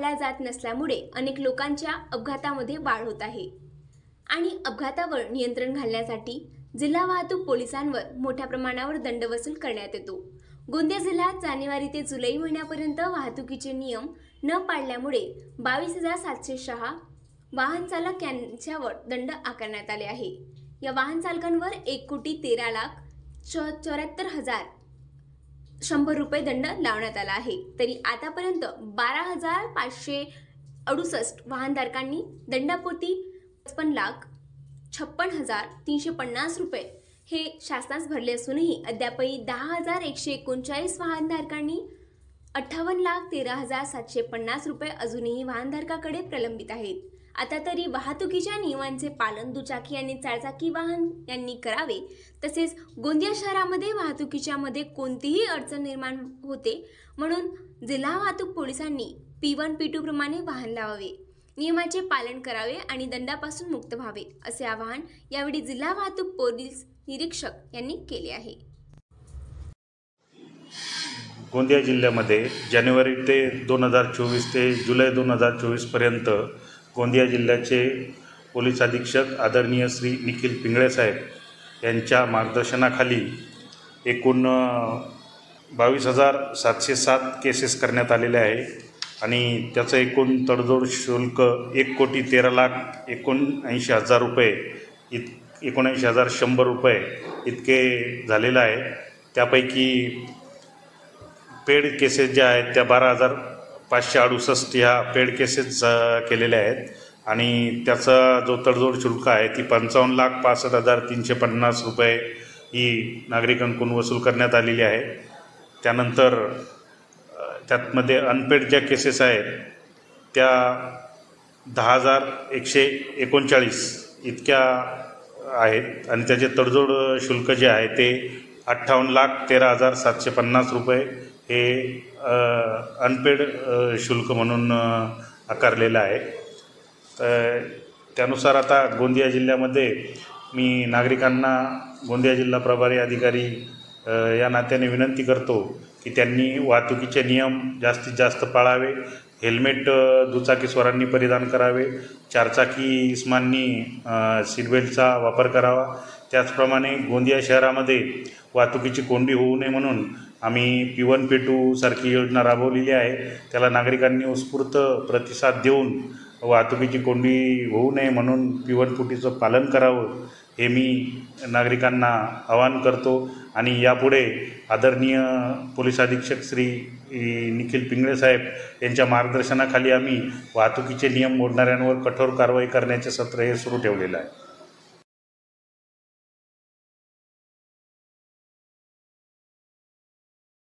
पाळल्या जात नसल्यामुळे अनेक लोकांच्या अपघातामध्ये वाढ होत आहे आणि अपघातावर नियंत्रण घालण्यासाठी जिल्हा वाहतूक पोलिसांवर मोठ्या प्रमाणावर दंड वसूल करण्यात येतो। गोंदिया जिल्ह्यात जानेवारी ते जुलै महिन्यापर्यंत वाहतुकीचे नियम न पाळल्यामुळे 22,706 वाहन चालक यांच्यावर दंड आकारण्यात आले आहे। या वाहन चालकांवर 1,13,74,100 रुपये दंड लावण्यात आला आहे। तरी आतापर्यंत 12,568 वाहनधारकांनी दंडापोटी 55,56,350 रुपये हे शासनास भरले असूनही अद्यापही 10,139 वाहनधारकांनी 58,13,750 रुपये अजूनही वाहनधारकाकडे प्रलंबित आहेत। आता तरी वाहतुकीच्या नियमांचे पालन दुचाकी आणि चारचाकी वाहन यांनी करावे, तसेच गोंदिया शहरामध्ये वाहतुकीच्या मध्ये कोणतीही अडचण निर्माण होते म्हणून जिल्हा वाहतूक पोलिसांनी P1 P2 प्रमाणे वाहन लावावे, नियमाचे पालन करावे आणि दंडापासून मुक्त व्हावे, असे आवाहन यावेळी जिल्हा वाहतूक पोलीस निरीक्षक यांनी केले आहे। गोंदिया जिल्ह्यामध्ये जानेवारी ते 2024 ते जुलै 2024 पर्यंत गोंदिया जिल्ह्याचे पोलीस अधीक्षक आदरणीय श्री निखिल पिंगळे साहेब यांच्या मार्गदर्शनाखाली एकूण 22,707 केसेस करण्यात आलेले आहे आणि त्याचं एकूण तडजोड शुल्क 1,13,79,000 रुपये 79,100 रुपये इतके झालेलं आहे। त्यापैकी पेड केसेस ज्या आहेत त्या 12,568 ह्या पेड केसेस केलेल्या आहेत आणि त्याचा जो तडजोड शुल्क आहे ती 55,65,350 रुपये ही नागरिकांकडून वसूल करण्यात आलेली आहे। त्यानंतर त्यातमध्ये अनपेड ज्या केसेस आहेत त्या 10,139 इतक्या आहेत आणि त्याचे तडजोड शुल्क जे आहे ते 58,13,750 रुपये हे अनपेड शुल्क म्हणून आकारलेलं आहे। तर त्यानुसार आता गोंदिया जिल्ह्यामध्ये मी नागरिकांना गोंदिया जिल्हा प्रभारी अधिकारी या नात्याने विनंती करतो की त्यांनी वाहतुकीचे नियम जास्तीत जास्त पाळावे, हेल्मेट दुचाकीस्वारांनी परिधान करावे, चारचाकी इस्मांनी सीटबेल्टचा वापर करावा। त्याचप्रमाणे गोंदिया शहरामध्ये वाहतुकीची कोंडी होऊ नये म्हणून आम्ही P1 P2 सारखी योजना राबवलेली आहे। त्याला नागरिकांनी उत्स्फूर्त प्रतिसाद देऊन वाहतुकीची कोंडी होऊ नये म्हणून P1 P2चं पालन करावं हे मी नागरिकांना आवाहन करतो आणि यापुढे आदरणीय पोलीस अधीक्षक श्री निखिल पिंगळे साहेब यांच्या मार्गदर्शनाखाली आम्ही वाहतुकीचे नियम मोडणाऱ्यांवर कठोर कारवाई करण्याचे सत्र हे सुरू ठेवलेलं आहे।